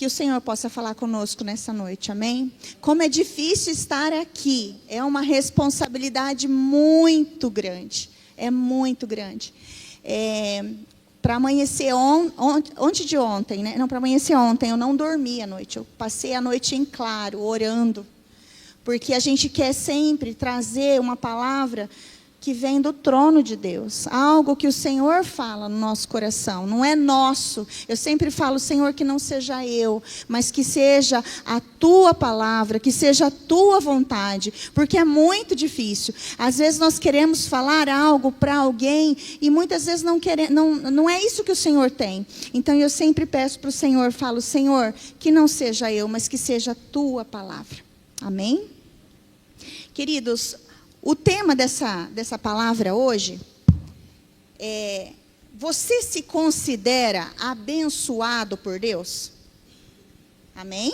que o Senhor possa falar conosco nessa noite, amém? Como é difícil estar aqui, é uma responsabilidade muito grande, é muito grande. Para amanhecer antes de ontem, né? Não, para amanhecer ontem, eu não dormi à noite, eu passei a noite em claro, orando, porque a gente quer sempre trazer uma palavra que vem do trono de Deus, algo que o Senhor fala no nosso coração, não é nosso. Eu sempre falo, Senhor, que não seja eu, mas que seja a tua palavra, que seja a tua vontade, porque é muito difícil. Às vezes nós queremos falar algo para alguém e muitas vezes não é isso que o Senhor tem. Então eu sempre peço para o Senhor, falo, Senhor, que não seja eu, mas que seja a tua palavra. Amém? Queridos, o tema dessa palavra hoje é: você se considera abençoado por Deus? Amém?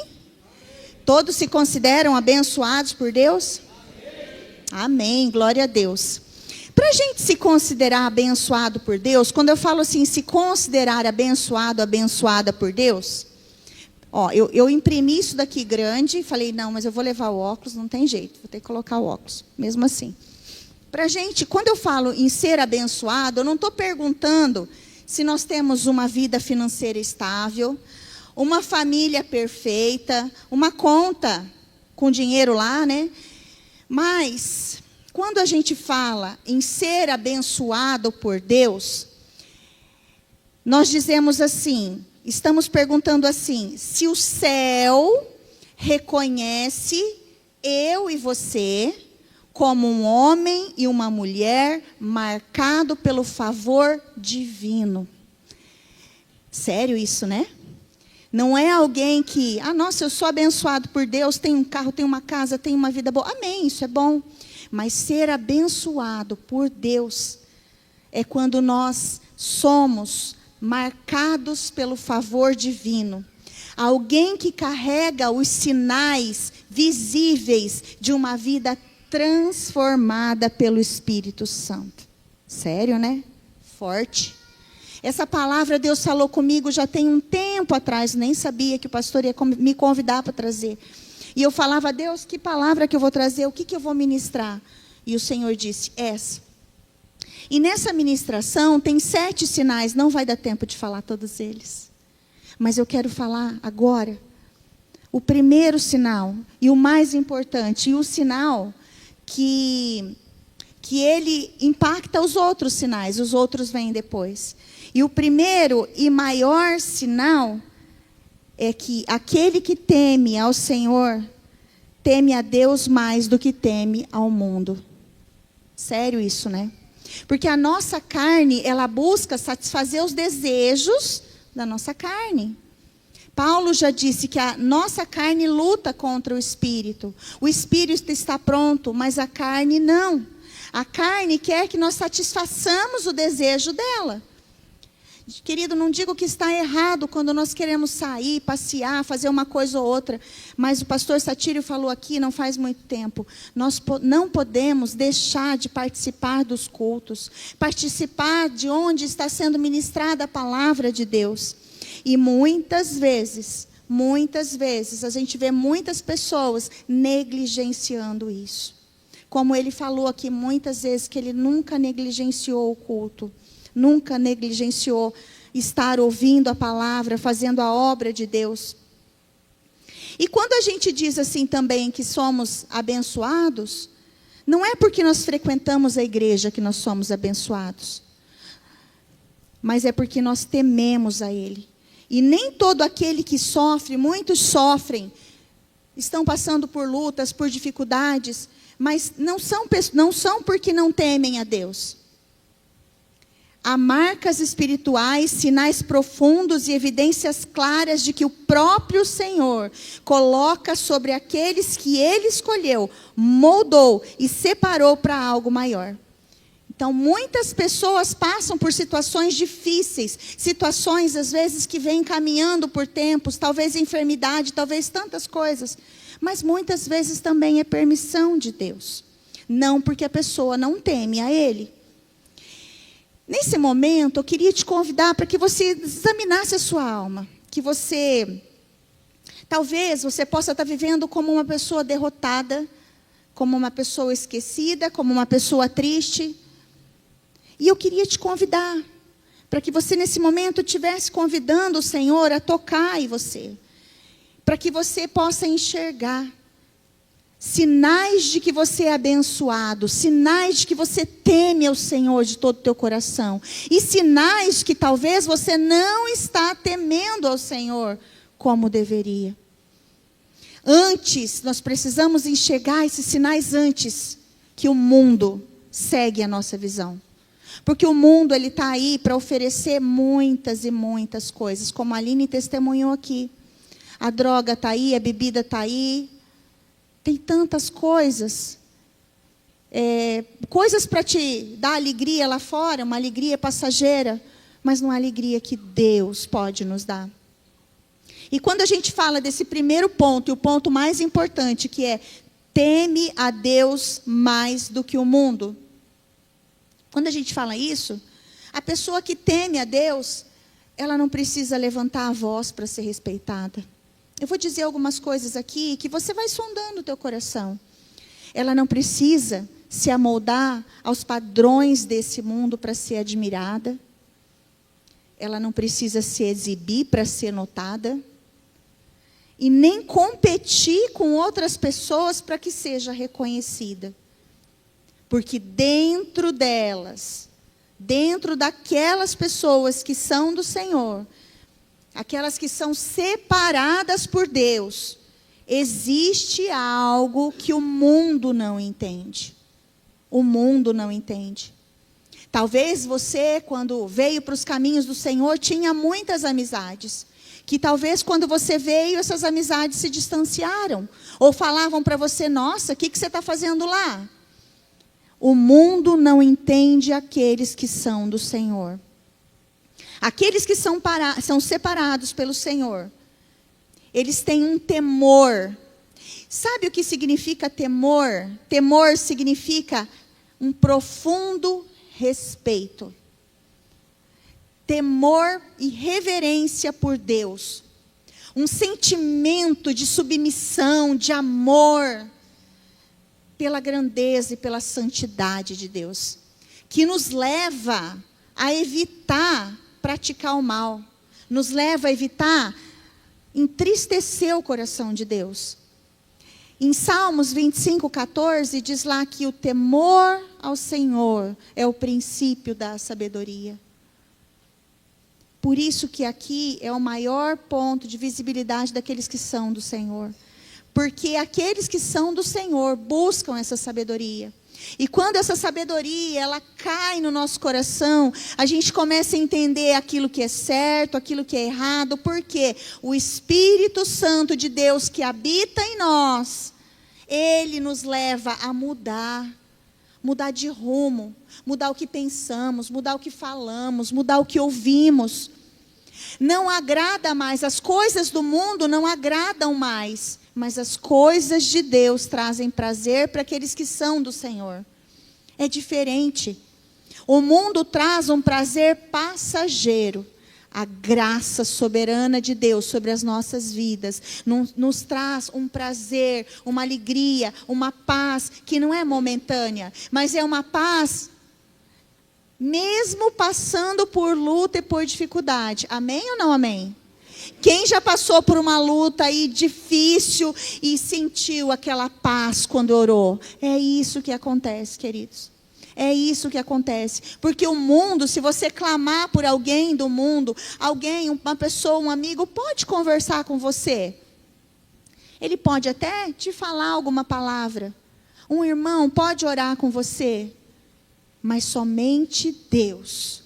Todos se consideram abençoados por Deus? Amém, glória a Deus. Para a gente se considerar abençoado por Deus, quando eu falo assim, se considerar abençoado, abençoada por Deus, eu imprimi isso daqui grande e falei, não, mas eu vou levar o óculos, não tem jeito, vou ter que colocar o óculos, mesmo assim. Para a gente, quando eu falo em ser abençoado, eu não estou perguntando se nós temos uma vida financeira estável, uma família perfeita, uma conta com dinheiro lá, né? Mas, quando a gente fala em ser abençoado por Deus, nós dizemos assim, estamos perguntando assim, se o céu reconhece eu e você como um homem e uma mulher marcado pelo favor divino. Sério isso, né? Não é alguém que, nossa, eu sou abençoado por Deus, tenho um carro, tenho uma casa, tenho uma vida boa. Amém, isso é bom. Mas ser abençoado por Deus é quando nós somos marcados pelo favor divino. Alguém que carrega os sinais visíveis de uma vida transformada pelo Espírito Santo. Sério, né? Forte. Essa palavra Deus falou comigo já tem um tempo atrás, nem sabia que o pastor ia me convidar para trazer. E eu falava, Deus, que palavra que eu vou trazer? O que eu vou ministrar? E o Senhor disse, essa. E nessa ministração tem 7 sinais, não vai dar tempo de falar todos eles. Mas eu quero falar agora o primeiro sinal e o mais importante, e o sinal que ele impacta os outros sinais, os outros vêm depois. E o primeiro e maior sinal é que aquele que teme ao Senhor, teme a Deus mais do que teme ao mundo. Sério isso, né? Porque a nossa carne, ela busca satisfazer os desejos da nossa carne. Paulo já disse que a nossa carne luta contra o espírito. O espírito está pronto, mas a carne não. A carne quer que nós satisfaçamos o desejo dela. Querido, não digo que está errado quando nós queremos sair, passear, fazer uma coisa ou outra. Mas o pastor Satírio falou aqui, não faz muito tempo. Nós não podemos deixar de participar dos cultos. Participar de onde está sendo ministrada a palavra de Deus. E muitas vezes, a gente vê muitas pessoas negligenciando isso. Como ele falou aqui muitas vezes, que ele nunca negligenciou o culto. Nunca negligenciou estar ouvindo a palavra, fazendo a obra de Deus. E quando a gente diz assim também que somos abençoados, não é porque nós frequentamos a igreja que nós somos abençoados, mas é porque nós tememos a Ele. E nem todo aquele que sofre, muitos sofrem, estão passando por lutas, por dificuldades, mas não são porque não temem a Deus. Há marcas espirituais, sinais profundos e evidências claras de que o próprio Senhor coloca sobre aqueles que Ele escolheu, moldou e separou para algo maior. Então, muitas pessoas passam por situações difíceis, situações às vezes que vêm caminhando por tempos, talvez enfermidade, talvez tantas coisas, mas muitas vezes também é permissão de Deus, não porque a pessoa não teme a Ele. Nesse momento, eu queria te convidar para que você examinasse a sua alma, que você Talvez você possa estar vivendo como uma pessoa derrotada, como uma pessoa esquecida, como uma pessoa triste. E eu queria te convidar, para que você nesse momento estivesse convidando o Senhor a tocar em você. Para que você possa enxergar sinais de que você é abençoado, sinais de que você teme ao Senhor de todo o teu coração. E sinais de que talvez você não está temendo ao Senhor como deveria. Antes, nós precisamos enxergar esses sinais antes que o mundo segue a nossa visão. Porque o mundo ele está aí para oferecer muitas e muitas coisas, como a Aline testemunhou aqui. A droga está aí, a bebida está aí. Tem tantas coisas. Coisas para te dar alegria lá fora, uma alegria passageira, mas não é alegria que Deus pode nos dar. E quando a gente fala desse primeiro ponto, e o ponto mais importante, que é teme a Deus mais do que o mundo. Quando a gente fala isso, a pessoa que teme a Deus, ela não precisa levantar a voz para ser respeitada. Eu vou dizer algumas coisas aqui que você vai sondando o teu coração. Ela não precisa se amoldar aos padrões desse mundo para ser admirada. Ela não precisa se exibir para ser notada. E nem competir com outras pessoas para que seja reconhecida. Porque dentro delas, dentro daquelas pessoas que são do Senhor, aquelas que são separadas por Deus, existe algo que o mundo não entende. O mundo não entende. Talvez você, quando veio para os caminhos do Senhor, tinha muitas amizades. Que talvez quando você veio, essas amizades se distanciaram. Ou falavam para você, nossa, o que você está fazendo lá? O mundo não entende aqueles que são do Senhor. Aqueles que são separados pelo Senhor, eles têm um temor. Sabe o que significa temor? Temor significa um profundo respeito. Temor e reverência por Deus. Um sentimento de submissão, de amor, pela grandeza e pela santidade de Deus. Que nos leva a evitar praticar o mal. Nos leva a evitar entristecer o coração de Deus. Em Salmos 25:14 diz lá que o temor ao Senhor é o princípio da sabedoria. Por isso que aqui é o maior ponto de visibilidade daqueles que são do Senhor. Porque aqueles que são do Senhor buscam essa sabedoria. E quando essa sabedoria, ela cai no nosso coração, a gente começa a entender aquilo que é certo, aquilo que é errado, porque o Espírito Santo de Deus que habita em nós, ele nos leva a mudar de rumo, mudar o que pensamos, mudar o que falamos, mudar o que ouvimos. Não agrada mais, as coisas do mundo não agradam mais, mas as coisas de Deus trazem prazer para aqueles que são do Senhor. É diferente. O mundo traz um prazer passageiro. A graça soberana de Deus sobre as nossas vidas nos traz um prazer, uma alegria, uma paz que não é momentânea, mas é uma paz mesmo passando por luta e por dificuldade. Amém ou não amém? Quem já passou por uma luta aí difícil e sentiu aquela paz quando orou? É isso que acontece, queridos. É isso que acontece. Porque o mundo, se você clamar por alguém do mundo, alguém, uma pessoa, um amigo, pode conversar com você. Ele pode até te falar alguma palavra. Um irmão pode orar com você. Mas somente Deus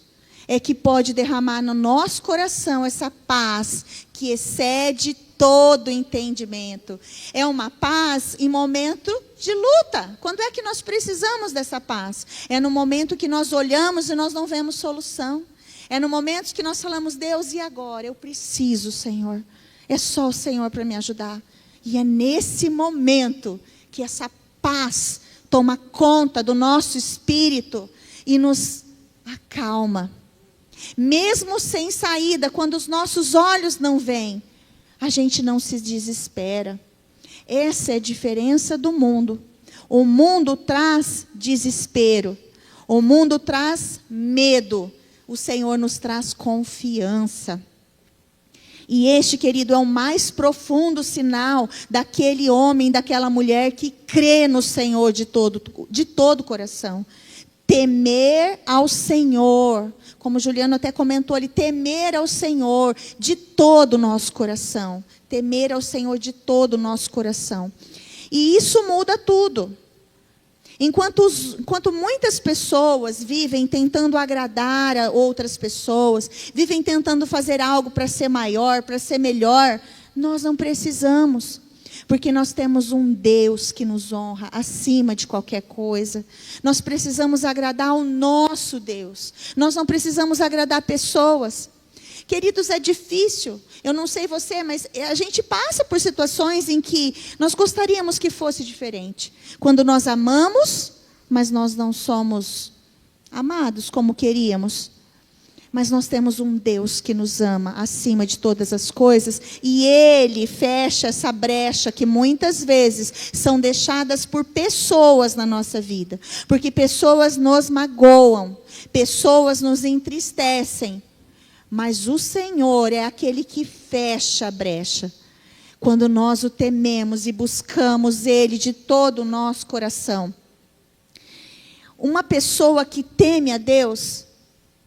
é que pode derramar no nosso coração essa paz que excede todo entendimento. É uma paz em momento de luta. Quando é que nós precisamos dessa paz? É no momento que nós olhamos e nós não vemos solução. É no momento que nós falamos, Deus, e agora? Eu preciso, Senhor. É só o Senhor para me ajudar. E é nesse momento que essa paz toma conta do nosso espírito e nos acalma. Mesmo sem saída, quando os nossos olhos não veem, a gente não se desespera. Essa é a diferença do mundo. O mundo traz desespero. O mundo traz medo. O Senhor nos traz confiança. E este, querido, é o mais profundo sinal daquele homem, daquela mulher que crê no Senhor de todo o coração. Temer ao Senhor, como Juliano até comentou ali, temer ao Senhor de todo o nosso coração. Temer ao Senhor de todo o nosso coração. E isso muda tudo. Enquanto muitas pessoas vivem tentando agradar a outras pessoas, vivem tentando fazer algo para ser maior, para ser melhor, nós não precisamos. Porque nós temos um Deus que nos honra acima de qualquer coisa. Nós precisamos agradar o nosso Deus. Nós não precisamos agradar pessoas. Queridos, é difícil. Eu não sei você, mas a gente passa por situações em que nós gostaríamos que fosse diferente. Quando nós amamos, mas nós não somos amados como queríamos. Mas nós temos um Deus que nos ama acima de todas as coisas. E Ele fecha essa brecha que muitas vezes são deixadas por pessoas na nossa vida. Porque pessoas nos magoam, pessoas nos entristecem. Mas o Senhor é aquele que fecha a brecha. Quando nós o tememos e buscamos Ele de todo o nosso coração. Uma pessoa que teme a Deus,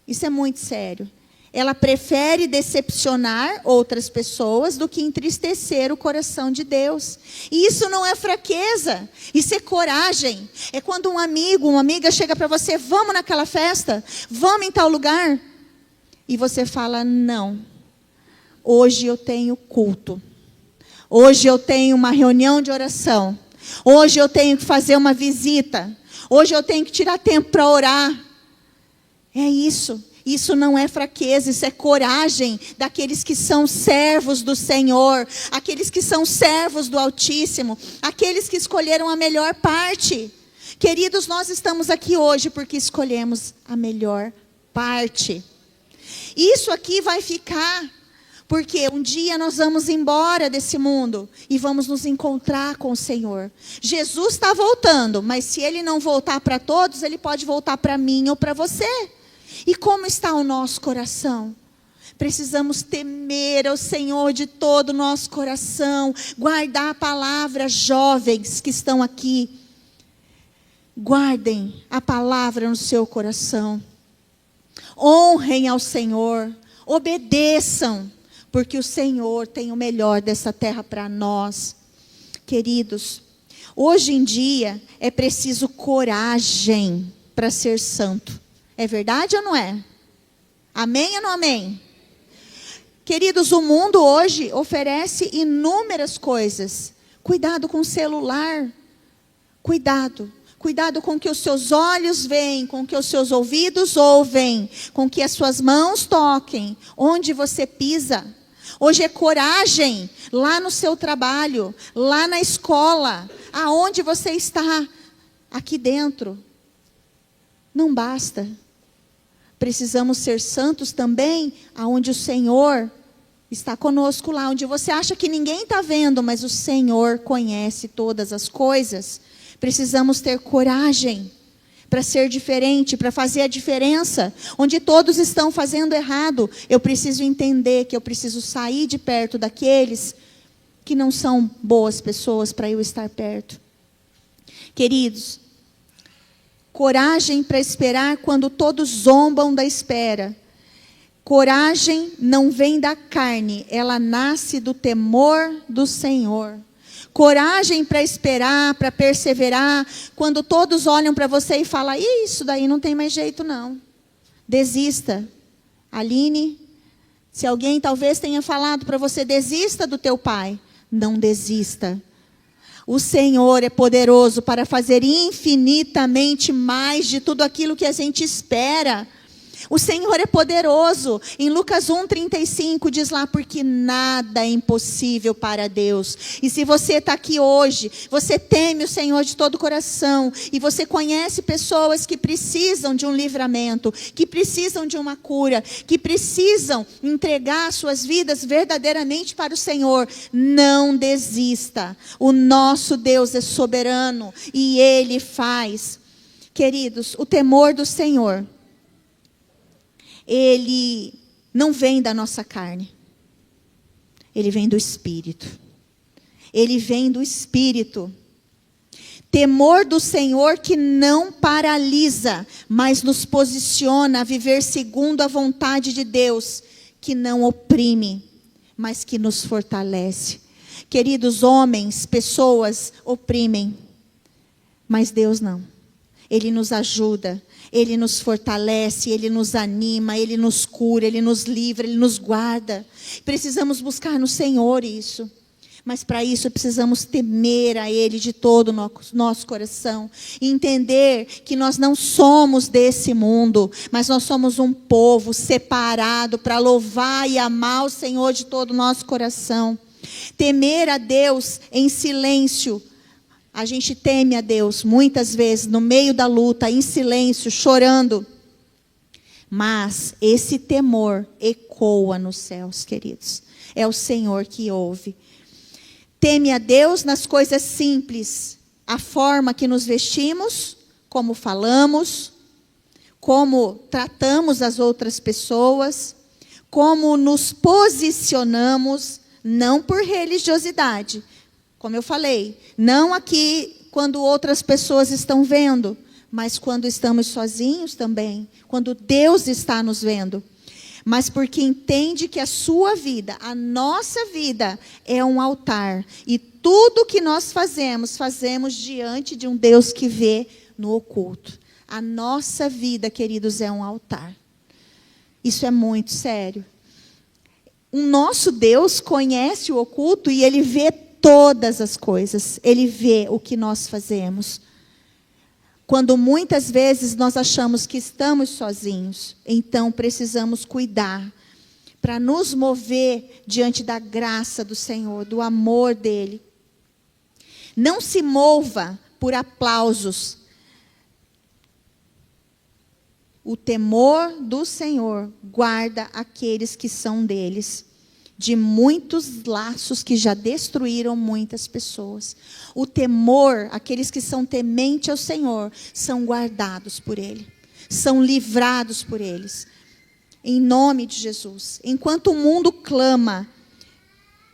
isso é muito sério. Ela prefere decepcionar outras pessoas do que entristecer o coração de Deus. E isso não é fraqueza, isso é coragem. É quando um amigo, uma amiga chega para você, vamos naquela festa, vamos em tal lugar. E você fala, não, hoje eu tenho culto. Hoje eu tenho uma reunião de oração. Hoje eu tenho que fazer uma visita. Hoje eu tenho que tirar tempo para orar. É isso. Isso não é fraqueza, isso é coragem daqueles que são servos do Senhor. Aqueles que são servos do Altíssimo. Aqueles que escolheram a melhor parte. Queridos, nós estamos aqui hoje porque escolhemos a melhor parte. Isso aqui vai ficar, porque um dia nós vamos embora desse mundo e vamos nos encontrar com o Senhor. Jesus está voltando, mas se Ele não voltar para todos, Ele pode voltar para mim ou para você. E como está o nosso coração? Precisamos temer ao Senhor de todo o nosso coração, guardar a palavra, jovens que estão aqui. Guardem a palavra no seu coração. Honrem ao Senhor, obedeçam, porque o Senhor tem o melhor dessa terra para nós. Queridos, hoje em dia é preciso coragem para ser santo. É verdade ou não é? Amém ou não amém? Queridos, o mundo hoje oferece inúmeras coisas. Cuidado com o celular. Cuidado. Cuidado com o que os seus olhos veem, com o que os seus ouvidos ouvem, com o que as suas mãos toquem, onde você pisa. Hoje é coragem, lá no seu trabalho, lá na escola, aonde você está, aqui dentro. Não basta. Precisamos ser santos também, aonde o Senhor está conosco lá, onde você acha que ninguém está vendo, mas o Senhor conhece todas as coisas. Precisamos ter coragem para ser diferente, para fazer a diferença. Onde todos estão fazendo errado, eu preciso entender que eu preciso sair de perto daqueles que não são boas pessoas para eu estar perto. Queridos, coragem para esperar quando todos zombam da espera. Coragem não vem da carne, ela nasce do temor do Senhor. Coragem para esperar, para perseverar, quando todos olham para você e falam, isso daí não tem mais jeito não. Desista. Aline, se alguém talvez tenha falado para você, desista do teu pai. Não desista. O Senhor é poderoso para fazer infinitamente mais de tudo aquilo que a gente espera. O Senhor é poderoso. Em Lucas 1:35 diz lá, porque nada é impossível para Deus. E se você está aqui hoje, você teme o Senhor de todo o coração, e você conhece pessoas que precisam de um livramento, que precisam de uma cura, que precisam entregar suas vidas verdadeiramente para o Senhor, não desista. O nosso Deus é soberano e Ele faz. Queridos, o temor do Senhor, ele não vem da nossa carne. Ele vem do Espírito. Ele vem do Espírito. Temor do Senhor que não paralisa, mas nos posiciona a viver segundo a vontade de Deus, que não oprime, mas que nos fortalece. Queridos, homens, pessoas oprimem, mas Deus não. Ele nos ajuda, Ele nos fortalece, Ele nos anima, Ele nos cura, Ele nos livra, Ele nos guarda. Precisamos buscar no Senhor isso. Mas para isso precisamos temer a Ele de todo o nosso coração. E entender que nós não somos desse mundo, mas nós somos um povo separado para louvar e amar o Senhor de todo o nosso coração. Temer a Deus em silêncio. A gente teme a Deus muitas vezes no meio da luta, em silêncio, chorando. Mas esse temor ecoa nos céus, queridos. É o Senhor que ouve. Teme a Deus nas coisas simples. A forma que nos vestimos, como falamos, como tratamos as outras pessoas, como nos posicionamos, não por religiosidade. Como eu falei, não aqui quando outras pessoas estão vendo, mas quando estamos sozinhos também, quando Deus está nos vendo. Mas porque entende que a sua vida, a nossa vida, é um altar. E tudo que nós fazemos diante de um Deus que vê no oculto. A nossa vida, queridos, é um altar. Isso é muito sério. O nosso Deus conhece o oculto e Ele vê todas as coisas. Ele vê o que nós fazemos. Quando muitas vezes nós achamos que estamos sozinhos, então precisamos cuidar para nos mover diante da graça do Senhor, do amor dEle. Não se mova por aplausos. O temor do Senhor guarda aqueles que são deles, de muitos laços que já destruíram muitas pessoas. O temor, aqueles que são tementes ao Senhor, são guardados por Ele, são livrados por eles. Em nome de Jesus. Enquanto o mundo clama,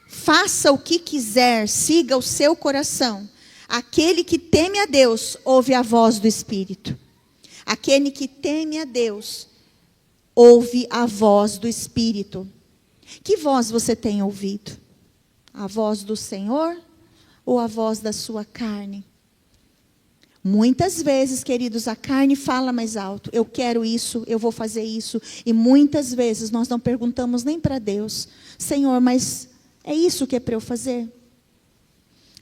faça o que quiser, siga o seu coração. Aquele que teme a Deus, ouve a voz do Espírito. Aquele que teme a Deus, ouve a voz do Espírito. Que voz você tem ouvido? A voz do Senhor ou a voz da sua carne? Muitas vezes, queridos, a carne fala mais alto. Eu quero isso, eu vou fazer isso. E muitas vezes nós não perguntamos nem para Deus. Senhor, mas é isso que é para eu fazer?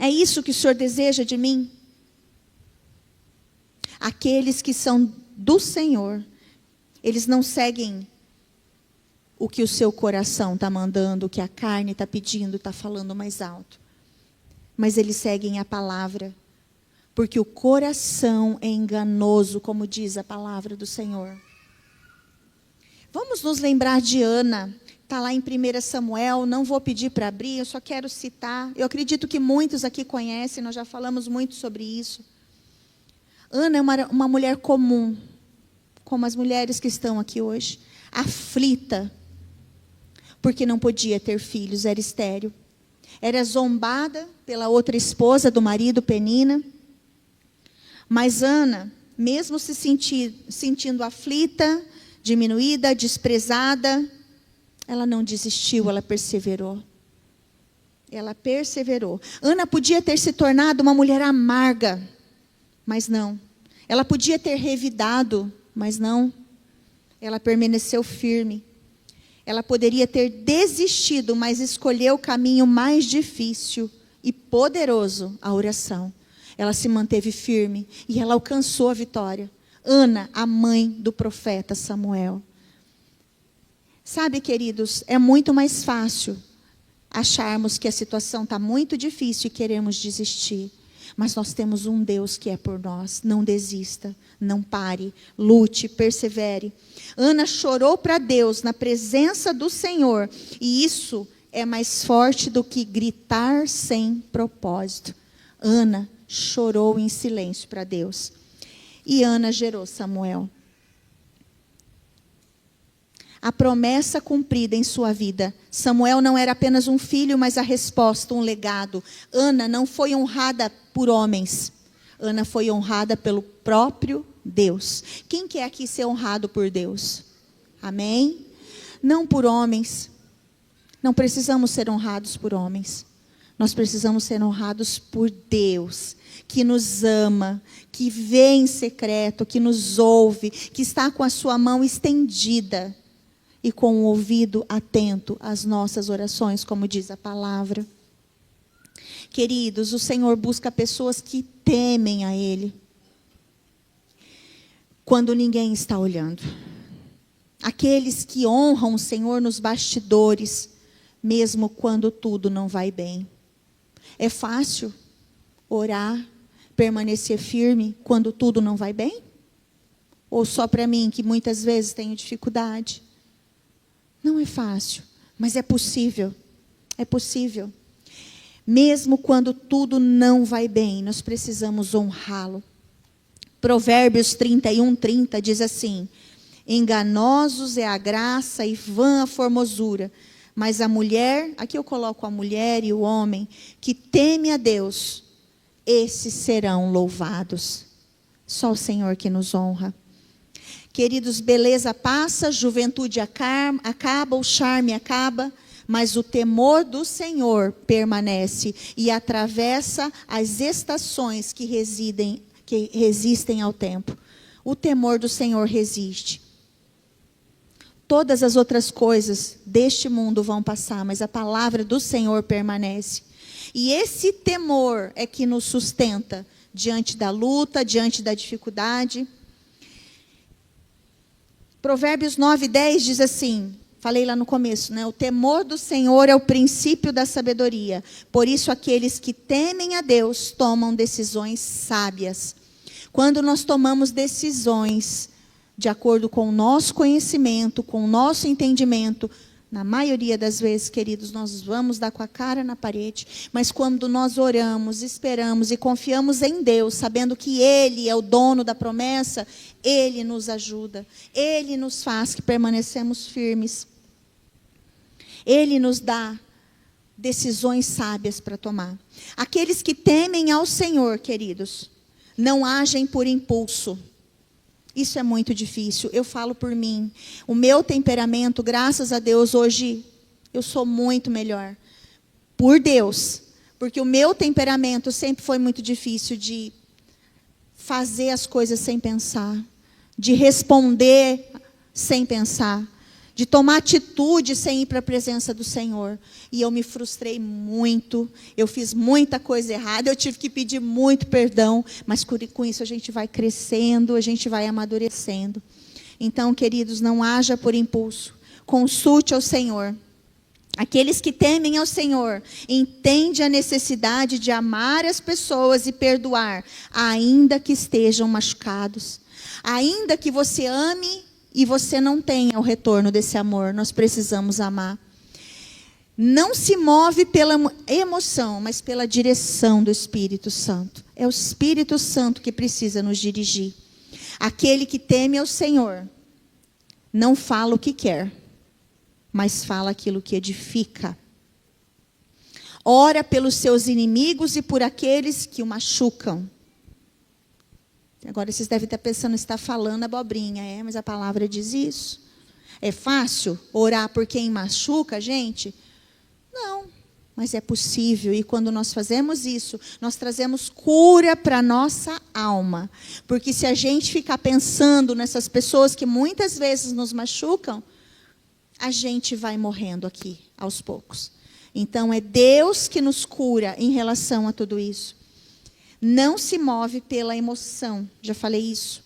É isso que o Senhor deseja de mim? Aqueles que são do Senhor, eles não seguem o que o seu coração está mandando, o que a carne está pedindo, está falando mais alto. Mas eles seguem a palavra. Porque o coração é enganoso, como diz a palavra do Senhor. Vamos nos lembrar de Ana. Está lá em 1 Samuel, não vou pedir para abrir, eu só quero citar. Eu acredito que muitos aqui conhecem, nós já falamos muito sobre isso. Ana é uma mulher comum, como as mulheres que estão aqui hoje. Aflita, porque não podia ter filhos, era estéril. Era zombada pela outra esposa do marido, Penina. Mas Ana, mesmo se sentindo aflita, diminuída, desprezada, ela não desistiu, ela perseverou. Ela perseverou. Ana podia ter se tornado uma mulher amarga, mas não. Ela podia ter revidado, mas não. Ela permaneceu firme. Ela poderia ter desistido, mas escolheu o caminho mais difícil e poderoso, a oração. Ela se manteve firme e ela alcançou a vitória. Ana, a mãe do profeta Samuel. Sabe, queridos, é muito mais fácil acharmos que a situação está muito difícil e queremos desistir. Mas nós temos um Deus que é por nós. Não desista, não pare, lute, persevere. Ana chorou para Deus na presença do Senhor. E isso é mais forte do que gritar sem propósito. Ana chorou em silêncio para Deus. E Ana gerou Samuel. A promessa cumprida em sua vida. Samuel não era apenas um filho, mas a resposta, um legado. Ana não foi honrada por homens. Ana foi honrada pelo próprio Deus. Quem quer aqui ser honrado por Deus? Amém? Não por homens. Não precisamos ser honrados por homens. Nós precisamos ser honrados por Deus, que nos ama, que vê em secreto, que nos ouve, que está com a sua mão estendida e com o ouvido atento às nossas orações, como diz a palavra. Queridos, o Senhor busca pessoas que temem a Ele, quando ninguém está olhando. Aqueles que honram o Senhor nos bastidores, mesmo quando tudo não vai bem. É fácil orar, permanecer firme quando tudo não vai bem? Ou só para mim, que muitas vezes tenho dificuldade? Não é fácil, mas é possível. É possível. Mesmo quando tudo não vai bem, nós precisamos honrá-lo. Provérbios 31:30 diz assim: enganosos é a graça e vã a formosura, mas a mulher, aqui eu coloco a mulher e o homem, que teme a Deus, esses serão louvados. Só o Senhor que nos honra. Queridos, beleza passa, juventude acaba, o charme acaba, mas o temor do Senhor permanece e atravessa as estações que resistem ao tempo. O temor do Senhor resiste. Todas as outras coisas deste mundo vão passar, mas a palavra do Senhor permanece. E esse temor é que nos sustenta diante da luta, diante da dificuldade. Provérbios 9:10 diz assim, falei lá no começo, né? O temor do Senhor é o princípio da sabedoria. Por isso aqueles que temem a Deus tomam decisões sábias. Quando nós tomamos decisões de acordo com o nosso conhecimento, com o nosso entendimento, na maioria das vezes, queridos, nós vamos dar com a cara na parede. Mas quando nós oramos, esperamos e confiamos em Deus, sabendo que Ele é o dono da promessa, Ele nos ajuda. Ele nos faz que permanecemos firmes. Ele nos dá decisões sábias para tomar. Aqueles que temem ao Senhor, queridos, não agem por impulso. Isso é muito difícil. Eu falo por mim. O meu temperamento, graças a Deus, hoje eu sou muito melhor. Por Deus. Porque o meu temperamento sempre foi muito difícil de fazer as coisas sem pensar. De responder sem pensar. De tomar atitude sem ir para a presença do Senhor. E eu me frustrei muito. Eu fiz muita coisa errada. Eu tive que pedir muito perdão. Mas com isso a gente vai crescendo, a gente vai amadurecendo. Então, queridos, não haja por impulso. Consulte ao Senhor. Aqueles que temem ao Senhor, entendem a necessidade de amar as pessoas e perdoar, ainda que estejam machucados. Ainda que você ame e você não tenha o retorno desse amor, nós precisamos amar. Não se move pela emoção, mas pela direção do Espírito Santo. É o Espírito Santo que precisa nos dirigir. Aquele que teme ao Senhor, não fala o que quer, mas fala aquilo que edifica. Ora pelos seus inimigos e por aqueles que o machucam. Agora vocês devem estar pensando, está falando abobrinha. É, mas a palavra diz isso. É fácil orar por quem machuca a gente? Não, mas é possível. E quando nós fazemos isso, nós trazemos cura para a nossa alma. Porque se a gente ficar pensando nessas pessoas que muitas vezes nos machucam, a gente vai morrendo aqui, aos poucos. Então é Deus que nos cura em relação a tudo isso. Não se move pela emoção, já falei isso.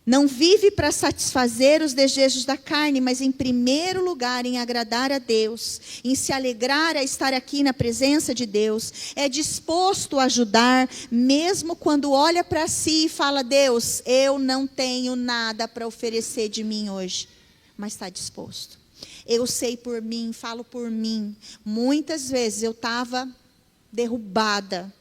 Não vive para satisfazer os desejos da carne, mas em primeiro lugar em agradar a Deus, em se alegrar a estar aqui na presença de Deus. É disposto a ajudar, mesmo quando olha para si e fala: Deus, eu não tenho nada para oferecer de mim hoje. Mas está disposto. Eu sei por mim, falo por mim. Muitas vezes eu estava derrubada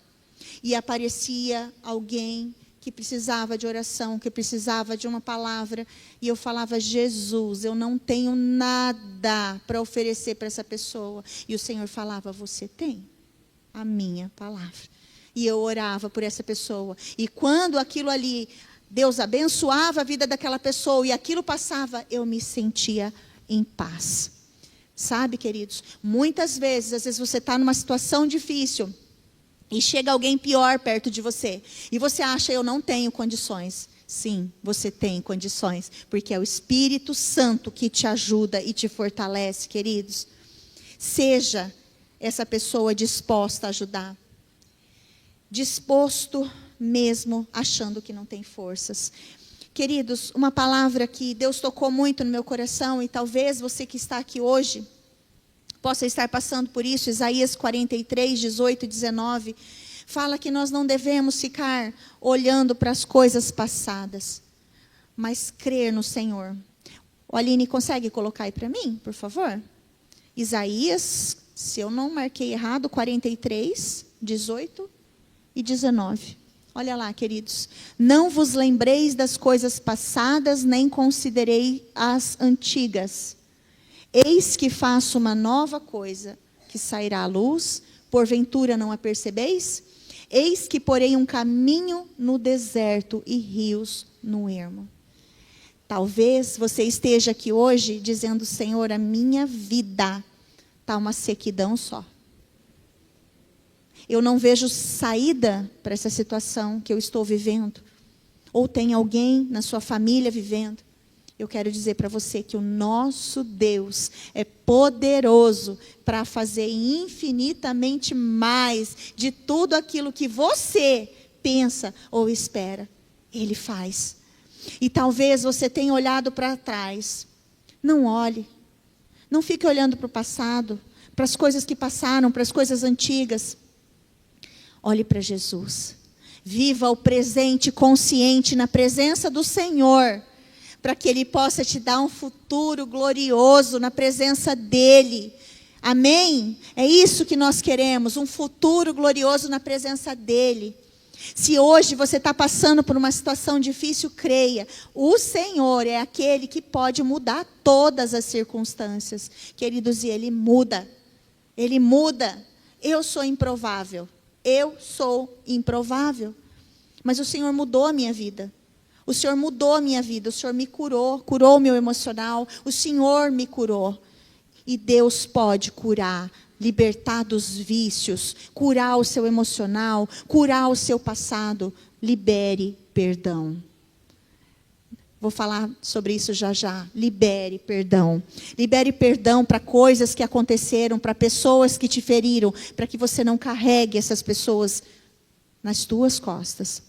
e aparecia alguém que precisava de oração, que precisava de uma palavra, e eu falava: Jesus, eu não tenho nada para oferecer para essa pessoa. E o Senhor falava: você tem a minha palavra. E eu orava por essa pessoa, e quando aquilo ali, Deus abençoava a vida daquela pessoa, e aquilo passava, eu me sentia em paz. Sabe, queridos, muitas vezes, às vezes você está numa situação difícil, e chega alguém pior perto de você. E você acha: eu não tenho condições. Sim, você tem condições. Porque é o Espírito Santo que te ajuda e te fortalece, queridos. Seja essa pessoa disposta a ajudar. Disposto mesmo, achando que não tem forças. Queridos, uma palavra que Deus tocou muito no meu coração. E talvez você que está aqui hoje possa estar passando por isso. Isaías 43, 18 e 19, fala que nós não devemos ficar olhando para as coisas passadas, mas crer no Senhor. O Aline, consegue colocar aí para mim, por favor? Isaías, se eu não marquei errado, 43, 18 e 19. Olha lá, queridos. Não vos lembreis das coisas passadas, nem considerei as antigas. Eis que faço uma nova coisa, que sairá à luz, porventura não a percebeis? Eis que porei um caminho no deserto e rios no ermo. Talvez você esteja aqui hoje dizendo: Senhor, a minha vida está uma sequidão só. Eu não vejo saída para essa situação que eu estou vivendo. Ou tem alguém na sua família vivendo. Eu quero dizer para você que o nosso Deus é poderoso para fazer infinitamente mais de tudo aquilo que você pensa ou espera. Ele faz. E talvez você tenha olhado para trás. Não olhe. Não fique olhando para o passado, para as coisas que passaram, para as coisas antigas. Olhe para Jesus. Viva o presente consciente na presença do Senhor, para que Ele possa te dar um futuro glorioso na presença dEle. Amém? É isso que nós queremos, um futuro glorioso na presença dEle. Se hoje você está passando por uma situação difícil, creia. O Senhor é aquele que pode mudar todas as circunstâncias. Queridos, e Ele muda. Ele muda. Eu sou improvável. Eu sou improvável. Mas o Senhor mudou a minha vida. O Senhor mudou a minha vida, o Senhor me curou, curou o meu emocional, o Senhor me curou. E Deus pode curar, libertar dos vícios, curar o seu emocional, curar o seu passado. Libere perdão. Vou falar sobre isso já já. Libere perdão. Libere perdão para coisas que aconteceram, para pessoas que te feriram, para que você não carregue essas pessoas nas tuas costas.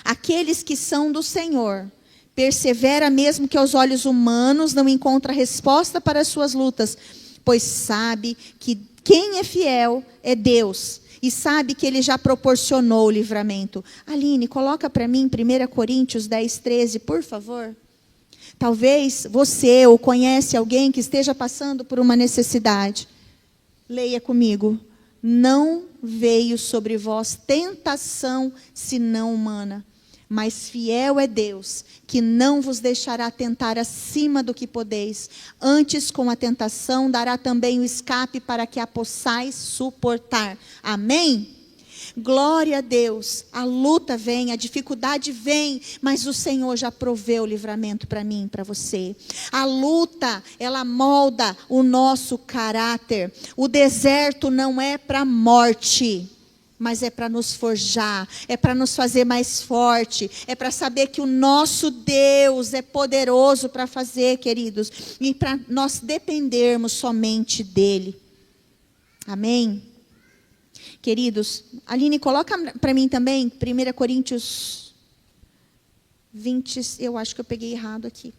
Aqueles que são do Senhor, persevera mesmo que aos olhos humanos não encontra resposta para as suas lutas, pois sabe que quem é fiel é Deus, e sabe que Ele já proporcionou o livramento. Aline, coloca para mim 1 Coríntios 10, 13, por favor. Talvez você ou conhece alguém que esteja passando por uma necessidade. Leia comigo. Não veio sobre vós tentação senão humana, mas fiel é Deus, que não vos deixará tentar acima do que podeis. Antes, com a tentação, dará também o escape para que a possais suportar. Amém? Glória a Deus. A luta vem, a dificuldade vem, mas o Senhor já proveu o livramento para mim e para você. A luta, ela molda o nosso caráter. O deserto não é para a morte, mas é para nos forjar, é para nos fazer mais forte, é para saber que o nosso Deus é poderoso para fazer, queridos, e para nós dependermos somente dEle. Amém? Queridos, Aline, coloca para mim também 1 Coríntios eu acho que eu peguei errado aqui.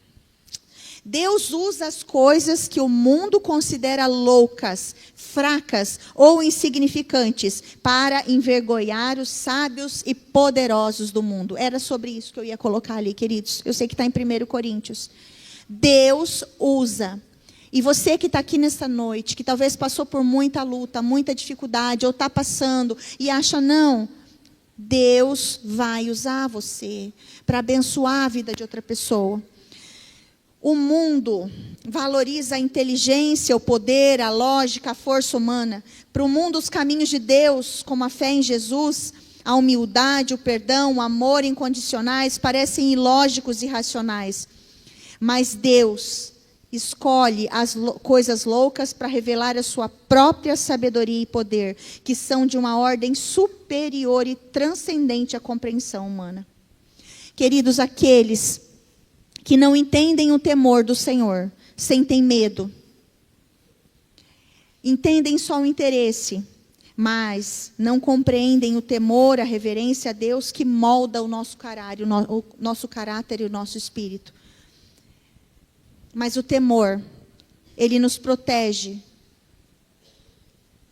Deus usa as coisas que o mundo considera loucas, fracas ou insignificantes para envergonhar os sábios e poderosos do mundo. Era sobre isso que eu ia colocar ali, queridos. Eu sei que está em 1 Coríntios. Deus usa. E você que está aqui nessa noite, que talvez passou por muita luta, muita dificuldade, ou está passando e acha, não, Deus vai usar você para abençoar a vida de outra pessoa. O mundo valoriza a inteligência, o poder, a lógica, a força humana. Para o mundo, os caminhos de Deus, como a fé em Jesus, a humildade, o perdão, o amor incondicionais, parecem ilógicos e irracionais. Mas Deus escolhe as coisas loucas para revelar a sua própria sabedoria e poder, que são de uma ordem superior e transcendente à compreensão humana. Queridos, aqueles que não entendem o temor do Senhor, sentem medo, entendem só o interesse, mas não compreendem o temor, a reverência a Deus que molda o nosso caráter e o nosso espírito. Mas o temor, ele nos protege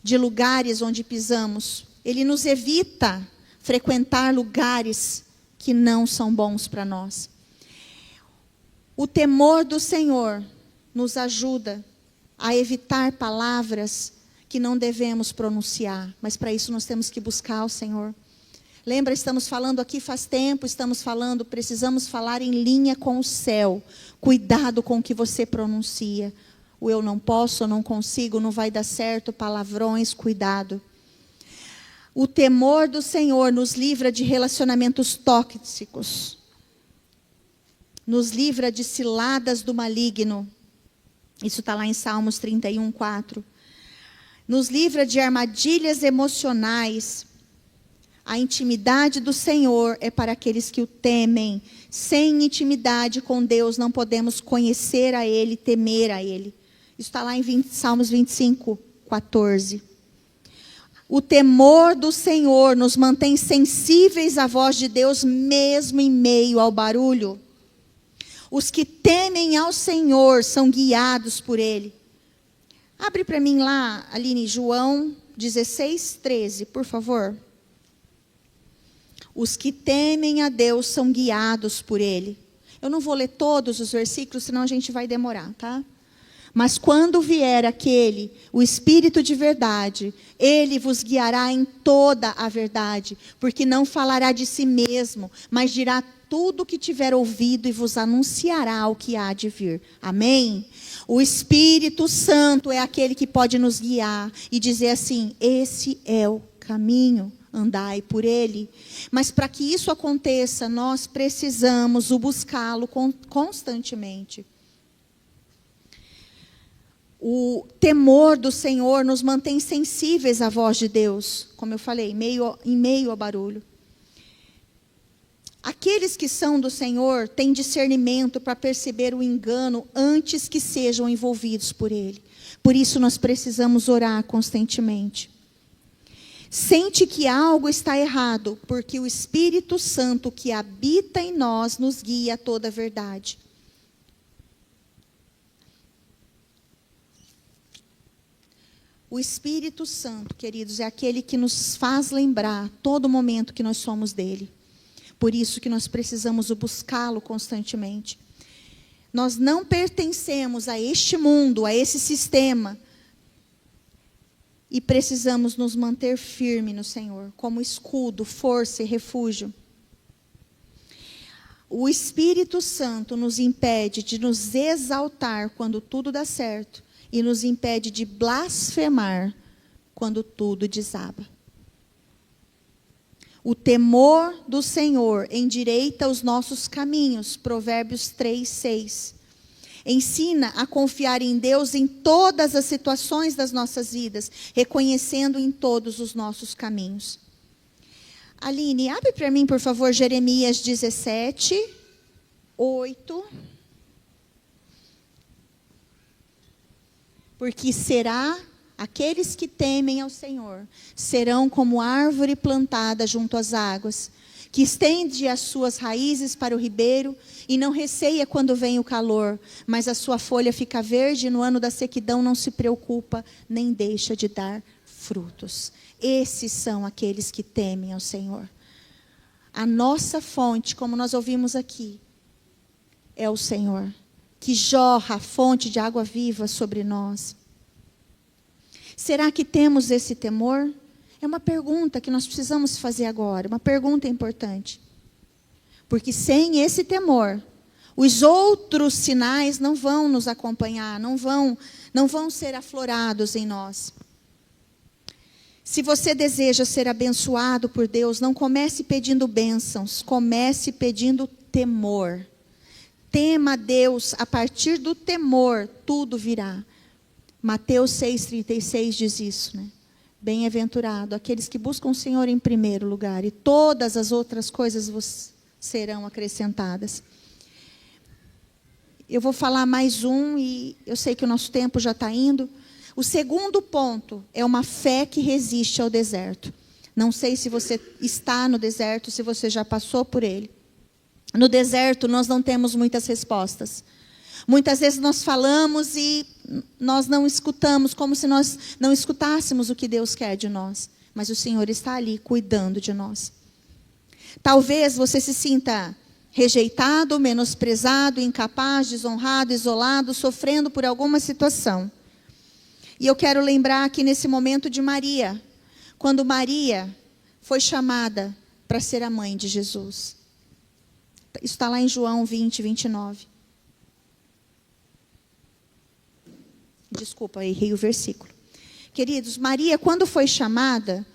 de lugares onde pisamos, ele nos evita frequentar lugares que não são bons para nós. O temor do Senhor nos ajuda a evitar palavras que não devemos pronunciar, mas para isso nós temos que buscar o Senhor. Lembra, estamos falando aqui faz tempo, precisamos falar em linha com o céu. Cuidado com o que você pronuncia. O eu não posso, eu não consigo, não vai dar certo, palavrões, cuidado. O temor do Senhor nos livra de relacionamentos tóxicos. Nos livra de ciladas do maligno. Isso está lá em Salmos 31, 4. Nos livra de armadilhas emocionais. A intimidade do Senhor é para aqueles que o temem. Sem intimidade com Deus, não podemos conhecer a Ele, temer a Ele. Isso está lá em Salmos 25, 14. O temor do Senhor nos mantém sensíveis à voz de Deus, mesmo em meio ao barulho. Os que temem ao Senhor são guiados por Ele. Abre para mim lá, Aline, João 16, 13, por favor. Os que temem a Deus são guiados por Ele. Eu não vou ler todos os versículos, senão a gente vai demorar, tá? Mas quando vier aquele, o Espírito de verdade, Ele vos guiará em toda a verdade, porque não falará de si mesmo, mas dirá tudo o que tiver ouvido e vos anunciará o que há de vir. Amém? O Espírito Santo é aquele que pode nos guiar e dizer assim, esse é o caminho, andai por ele. Mas para que isso aconteça, nós precisamos o buscá-lo constantemente. O temor do Senhor nos mantém sensíveis à voz de Deus, como eu falei, em meio ao barulho. Aqueles que são do Senhor têm discernimento para perceber o engano antes que sejam envolvidos por ele. Por isso nós precisamos orar constantemente. Sente que algo está errado, porque o Espírito Santo que habita em nós nos guia a toda a verdade. O Espírito Santo, queridos, é aquele que nos faz lembrar todo momento que nós somos dele. Por isso que nós precisamos buscá-lo constantemente. Nós não pertencemos a este mundo, a esse sistema. E precisamos nos manter firmes no Senhor, como escudo, força e refúgio. O Espírito Santo nos impede de nos exaltar quando tudo dá certo. E nos impede de blasfemar quando tudo desaba. O temor do Senhor endireita os nossos caminhos. Provérbios 3, 6. Ensina a confiar em Deus em todas as situações das nossas vidas, reconhecendo em todos os nossos caminhos. Aline, abre para mim, por favor, Jeremias 17, 8. Porque aqueles que temem ao Senhor, serão como árvore plantada junto às águas, que estende as suas raízes para o ribeiro e não receia quando vem o calor, mas a sua folha fica verde e no ano da sequidão não se preocupa, nem deixa de dar frutos. Esses são aqueles que temem ao Senhor. A nossa fonte, como nós ouvimos aqui, é o Senhor, que jorra a fonte de água viva sobre nós. Será que temos esse temor? É uma pergunta que nós precisamos fazer agora, uma pergunta importante. Porque sem esse temor, os outros sinais não vão nos acompanhar, não vão ser aflorados em nós. Se você deseja ser abençoado por Deus, não comece pedindo bênçãos, comece pedindo temor. Tema a Deus, a partir do temor, tudo virá. Mateus 6,36 diz isso, né? Bem-aventurado aqueles que buscam o Senhor em primeiro lugar, e todas as outras coisas vos serão acrescentadas. Eu vou falar mais um, e eu sei que o nosso tempo já está indo. O segundo ponto é uma fé que resiste ao deserto. Não sei se você está no deserto, se você já passou por ele. No deserto nós não temos muitas respostas. Muitas vezes nós falamos e nós não escutamos, como se nós não escutássemos o que Deus quer de nós. Mas o Senhor está ali cuidando de nós. Talvez você se sinta rejeitado, menosprezado, incapaz, desonrado, isolado, sofrendo por alguma situação. E eu quero lembrar aqui nesse momento de Maria, quando Maria foi chamada para ser a mãe de Jesus. Isso está lá em João 20, 29. Desculpa, errei o versículo. Queridos, Maria, quando foi chamada,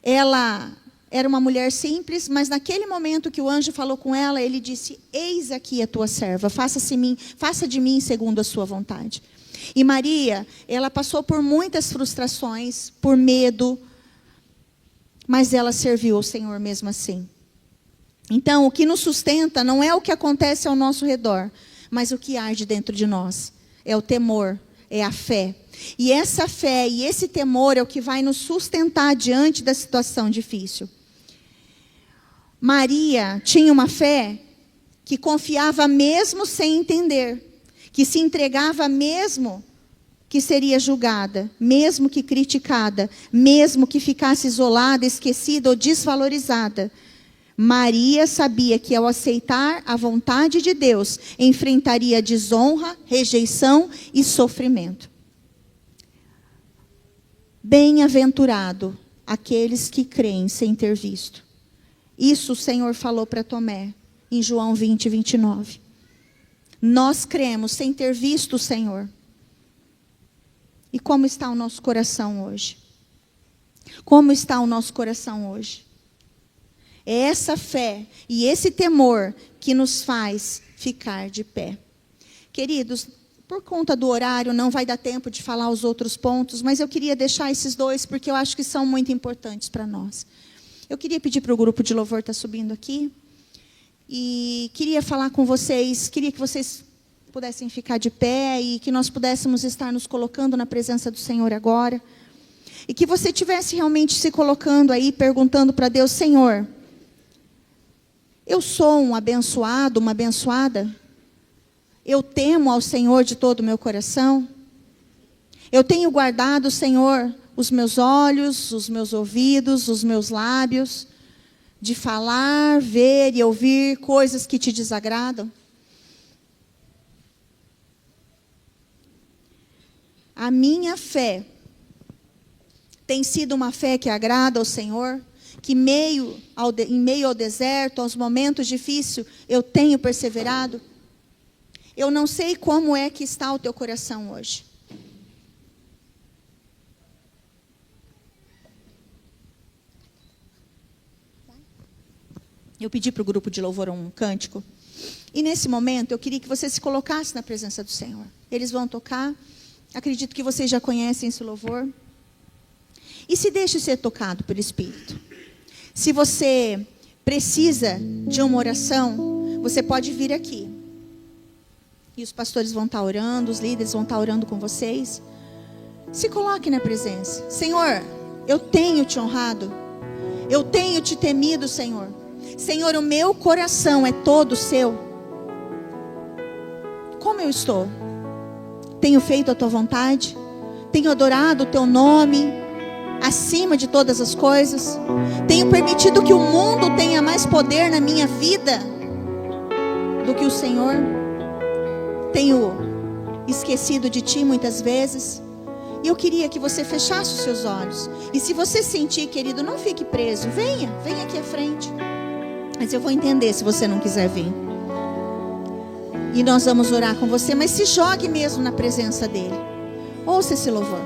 ela era uma mulher simples, mas naquele momento que o anjo falou com ela, ele disse: eis aqui a tua serva, faça de mim segundo a sua vontade. E Maria, ela passou por muitas frustrações, por medo, mas ela serviu ao Senhor mesmo assim. Então, o que nos sustenta não é o que acontece ao nosso redor, mas o que arde dentro de nós. É o temor, é a fé. E essa fé e esse temor é o que vai nos sustentar diante da situação difícil. Maria tinha uma fé que confiava mesmo sem entender, que se entregava mesmo que seria julgada, mesmo que criticada, mesmo que ficasse isolada, esquecida ou desvalorizada. Maria sabia que ao aceitar a vontade de Deus, enfrentaria desonra, rejeição e sofrimento. Bem-aventurado aqueles que creem sem ter visto. Isso o Senhor falou para Tomé, em João 20, 29. Nós cremos sem ter visto o Senhor. E como está o nosso coração hoje? Como está o nosso coração hoje? É essa fé e esse temor que nos faz ficar de pé. Queridos, por conta do horário, não vai dar tempo de falar os outros pontos, mas eu queria deixar esses dois, porque eu acho que são muito importantes para nós. Eu queria pedir para o grupo de louvor estar subindo aqui, e queria falar com vocês, queria que vocês pudessem ficar de pé, e que nós pudéssemos estar nos colocando na presença do Senhor agora, e que você estivesse realmente se colocando aí, perguntando para Deus: Senhor, eu sou um abençoado, uma abençoada? Eu temo ao Senhor de todo o meu coração? Eu tenho guardado, Senhor, os meus olhos, os meus ouvidos, os meus lábios, de falar, ver e ouvir coisas que te desagradam? A minha fé tem sido uma fé que agrada ao Senhor? Que em meio ao deserto, aos momentos difíceis, eu tenho perseverado? Eu não sei como é que está o teu coração hoje. Eu pedi para o grupo de louvor um cântico. E nesse momento, eu queria que você se colocasse na presença do Senhor. Eles vão tocar. Acredito que vocês já conhecem esse louvor. E se deixe ser tocado pelo Espírito. Se você precisa de uma oração, você pode vir aqui. E os pastores vão estar orando, os líderes vão estar orando com vocês. Se coloque na presença. Senhor, eu tenho te honrado. Eu tenho te temido, Senhor. Senhor, o meu coração é todo seu. Como eu estou? Tenho feito a tua vontade? Tenho adorado o teu nome acima de todas as coisas? Tenho permitido que o mundo tenha mais poder na minha vida do que o Senhor? Tenho esquecido de ti muitas vezes? E eu queria que você fechasse os seus olhos. E se você sentir, querido, não fique preso. Venha aqui à frente. Mas eu vou entender se você não quiser vir. E nós vamos orar com você. Mas se jogue mesmo na presença dele. Ouça esse louvor.